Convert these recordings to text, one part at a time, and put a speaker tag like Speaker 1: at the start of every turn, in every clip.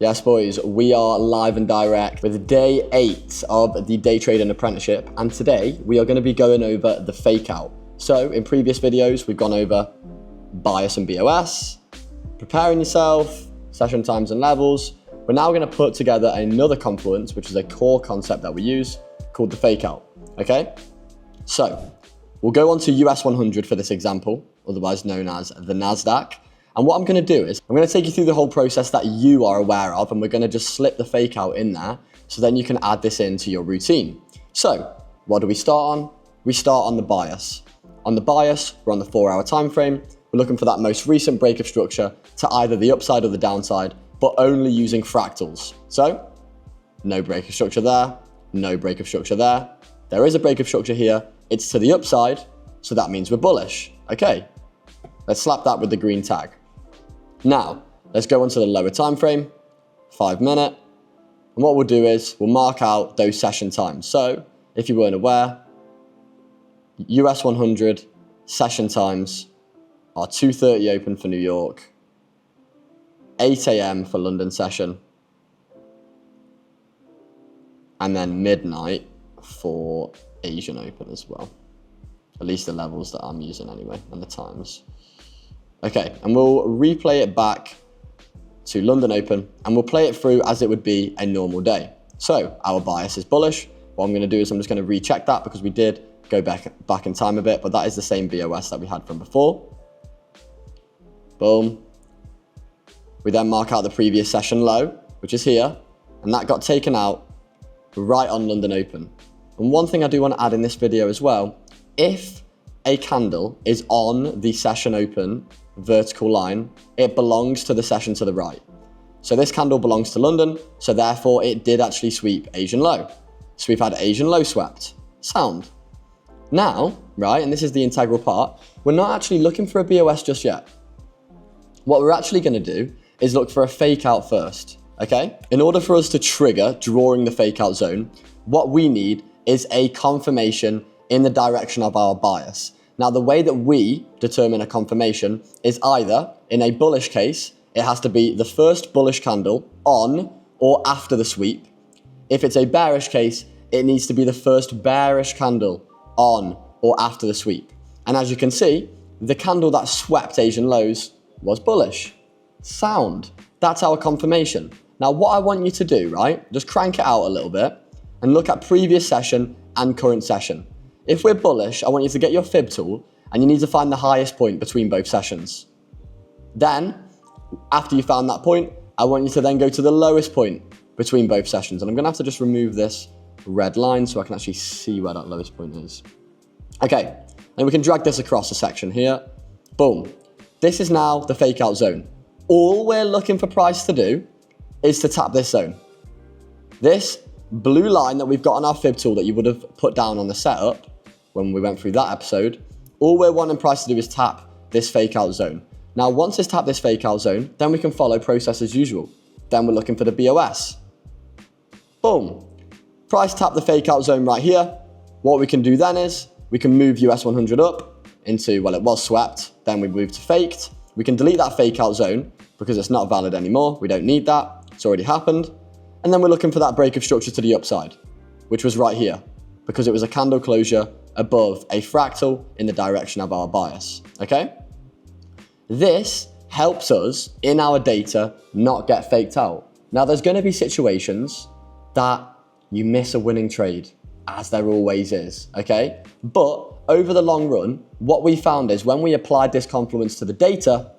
Speaker 1: Yes, boys, we are live and direct with day 8 of the Day Trading Apprenticeship, and today we are going to be going over the Fakeout. So, in previous videos, we've gone over bias and BOS, preparing yourself, session times and levels. We're now going to put together another confluence, which is a core concept that we use, called the Fakeout, okay? So, we'll go on to US 100 for this example, otherwise known as the NASDAQ. And what I'm going to do is, I'm going to take you through the whole process that you are aware of, and we're going to just slip the fake out in there, so then you can add this into your routine. So, what do we start on? We start on the bias. On the bias, we're on the 4-hour time frame. We're looking for that most recent break of structure to either the upside or the downside, but only using fractals. So, no break of structure there, no break of structure there. There is a break of structure here. It's to the upside, so that means we're bullish. Okay, let's slap that with the green tag. Now, let's go on to the lower time frame, 5 minute. And what we'll do is we'll mark out those session times. So if you weren't aware, US 100 session times are 2:30 open for New York, 8 a.m. for London session, and then midnight for Asian open as well. At least the levels that I'm using anyway, and the times. Okay, and we'll replay it back to London Open, and we'll play it through as it would be a normal day. So our bias is bullish. What I'm going to do is I'm just going to recheck that because we did go back in time a bit, but that is the same BOS that we had from before. Boom. We then mark out the previous session low, which is here, and that got taken out right on London Open. And one thing I do want to add in this video as well, if a candle is on the session open vertical line, it belongs to the session to the right. So this candle belongs to London, so therefore it did actually sweep Asian low. So we've had Asian low swept. Sound. Now, right, and this is the integral part, we're not actually looking for a BOS just yet. What we're actually going to do is look for a fake out first, okay? In order for us to trigger drawing the fake out zone, what we need is a confirmation in the direction of our bias. Now, the way that we determine a confirmation is either, in a bullish case, it has to be the first bullish candle on or after the sweep. If it's a bearish case, it needs to be the first bearish candle on or after the sweep. And as you can see, the candle that swept Asian lows was bullish. Sound. That's our confirmation. Now, what I want you to do, right, just crank it out a little bit and look at previous session and current session. If we're bullish, I want you to get your fib tool and you need to find the highest point between both sessions. Then, after you found that point, I want you to then go to the lowest point between both sessions. And I'm going to have to just remove this red line so I can actually see where that lowest point is. Okay, and we can drag this across the section here. Boom. This is now the fake out zone. All we're looking for price to do is to tap this zone. This blue line that we've got on our fib tool that you would have put down on the setup when we went through that episode, all we're wanting price to do is tap this fake out zone. Now, once it's tapped this fake out zone, then we can follow process as usual. Then we're looking for the BOS. Boom. Price tap the fake out zone right here. What we can do then is we can move US 100 up into, well, it was swept. Then we move to faked. We can delete that fake out zone because it's not valid anymore. We don't need that. It's already happened. And then we're looking for that break of structure to the upside, which was right here because it was a candle closure above a fractal in the direction of our bias, okay? This helps us in our data not get faked out. Now, there's going to be situations that you miss a winning trade, as there always is, okay? But over the long run, what we found is when we applied this confluence to the data,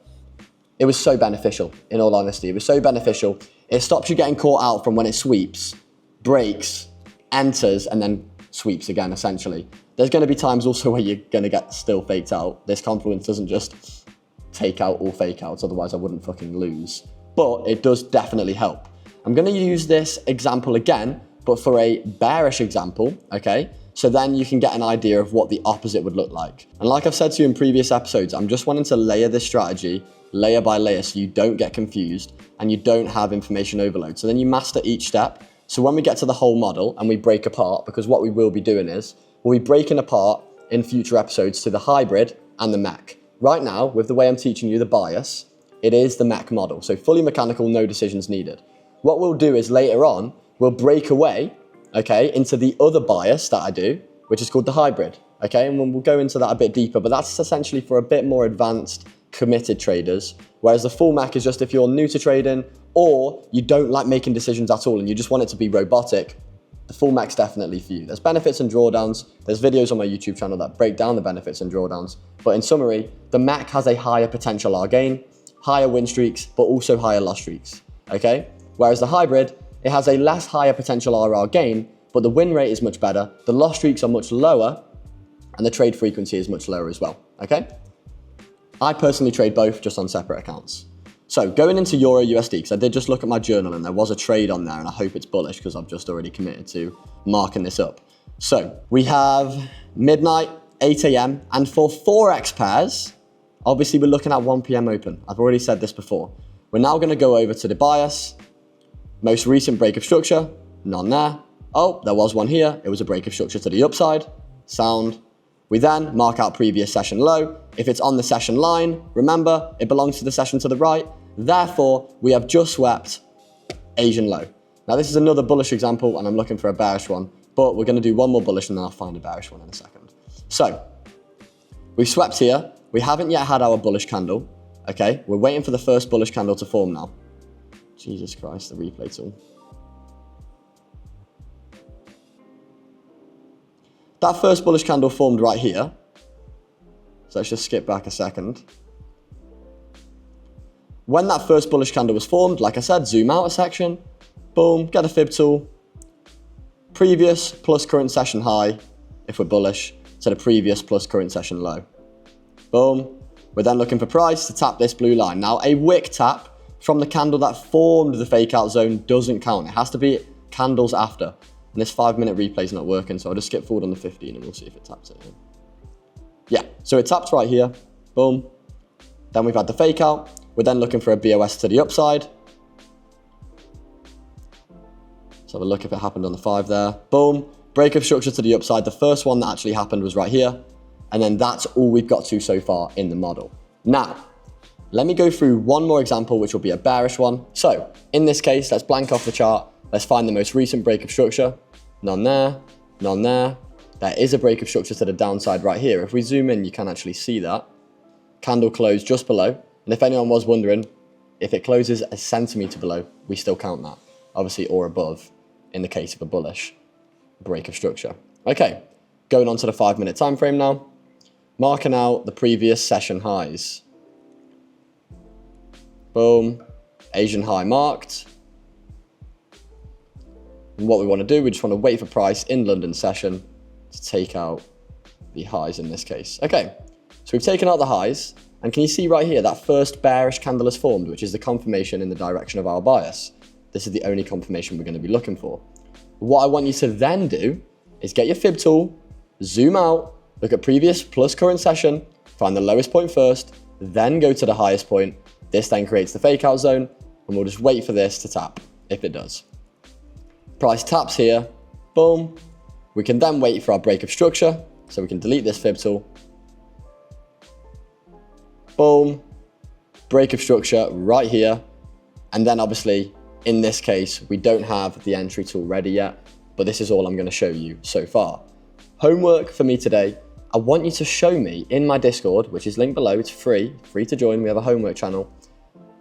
Speaker 1: it was so beneficial, in all honesty. It was so beneficial. It stops you getting caught out from when it sweeps, breaks, enters, and then sweeps again, essentially. There's going to be times also where you're going to get still faked out. This confluence doesn't just take out all fake outs, otherwise I wouldn't fucking lose. But it does definitely help. I'm going to use this example again, but for a bearish example, okay? So then you can get an idea of what the opposite would look like. And like I've said to you in previous episodes, I'm just wanting to layer this strategy layer by layer so you don't get confused and you don't have information overload. So then you master each step. So when we get to the whole model and we break apart, because what we will be doing is, we'll be breaking apart in future episodes to the hybrid and the mech. Right now, with the way I'm teaching you the bias, it is the mech model. So fully mechanical, no decisions needed. what we'll do is later on, we'll break away, okay, into the other bias that I do, which is called the hybrid, okay? And we'll go into that a bit deeper, but that's essentially for a bit more advanced, committed traders, whereas the full Mac is just if you're new to trading or you don't like making decisions at all and you just want it to be robotic, the full Mac's definitely for you. There's benefits and drawdowns. There's videos on my YouTube channel that break down the benefits and drawdowns. But in summary, the Mac has a higher potential R gain, higher win streaks, but also higher loss streaks, okay? Whereas the hybrid, it has a less higher potential RR gain, but the win rate is much better, the loss streaks are much lower, and the trade frequency is much lower as well, okay? I personally trade both just on separate accounts. So going into Euro USD, because I did just look at my journal and there was a trade on there and I hope it's bullish because I've just already committed to marking this up. So we have midnight, 8 a.m. and for Forex pairs, obviously we're looking at 1 p.m. open. I've already said this before. We're now going to go over to the bias, most recent break of structure, none there. Oh, there was one here. It was a break of structure to the upside, sound. We then mark out previous session low. If it's on the session line, remember, it belongs to the session to the right. Therefore, we have just swept Asian low. Now, this is another bullish example, and I'm looking for a bearish one, but we're going to do one more bullish, and then I'll find a bearish one in a second. So, we've swept here. We haven't yet had our bullish candle, okay? We're waiting for the first bullish candle to form now. Jesus Christ, the replay tool. That first bullish candle formed right here. So let's just skip back a second. When that first bullish candle was formed, like I said, zoom out a section, boom, get a fib tool. Previous plus current session high, if we're bullish, to the previous plus current session low. Boom. We're then looking for price to tap this blue line. Now, a wick tap from the candle that formed the fake out zone doesn't count. It has to be candles after. And this 5-minute replay is not working, so I'll just skip forward on the 15 and we'll see if it taps it in. Yeah, so it taps right here, boom. Then we've had the fake out. We're then looking for a BOS to the upside. Let's have a look if it happened on the 5 there. Boom, break of structure to the upside. The first one that actually happened was right here. And then that's all we've got to so far in the model. Now, let me go through one more example, which will be a bearish one. So in this case, let's blank off the chart. Let's find the most recent break of structure. None there, none there. There is a break of structure to the downside right here. If we zoom in, you can actually see that. Candle closed just below. And if anyone was wondering, if it closes a centimeter below, we still count that. Obviously, or above, in the case of a bullish break of structure. Okay, going on to the 5-minute time frame now. Marking out the previous session highs. Boom, Asian high marked. And what we want to do, we just want to wait for price in London session to take out the highs in this case. Okay, so we've taken out the highs, and can you see right here that first bearish candle has formed, which is the confirmation in the direction of our bias. This is the only confirmation we're going to be looking for. What I want you to then do is get your fib tool, zoom out, look at previous plus current session, find the lowest point first, then go to the highest point. This then creates the fake out zone, and we'll just wait for this to tap, if it does. Price taps here, boom. We can then wait for our break of structure, so we can delete this fib tool. Boom, break of structure right here. And then obviously, in this case, we don't have the entry tool ready yet, but this is all I'm going to show you so far. Homework for me today, I want you to show me in my Discord, which is linked below, it's free to join, we have a homework channel,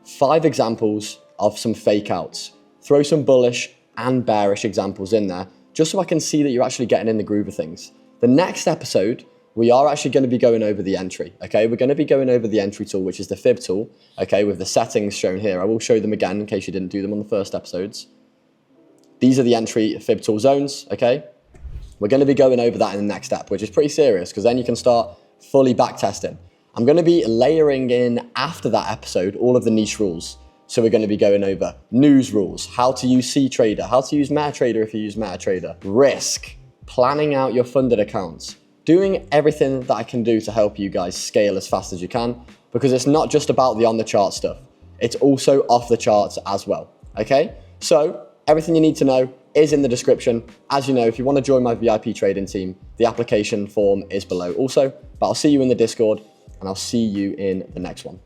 Speaker 1: 5 examples of some fake outs. Throw some bullish and bearish examples in there, just so I can see that you're actually getting in the groove of things. The next episode, we are actually going to be going over the entry, okay? We're going to be going over the entry tool, which is the fib tool, okay, with the settings shown here. I will show them again in case you didn't do them on the first episodes. These are the entry fib tool zones, okay? We're going to be going over that in the next step, which is pretty serious, because then you can start fully backtesting. I'm going to be layering in, after that episode, all of the niche rules. So we're going to be going over news rules, how to use CTrader, how to use MetaTrader if you use MetaTrader, risk, planning out your funded accounts, doing everything that I can do to help you guys scale as fast as you can, because it's not just about the on the chart stuff. It's also off the charts as well, okay? So everything you need to know is in the description. As you know, if you want to join my VIP trading team, the application form is below also, but I'll see you in the Discord and I'll see you in the next one.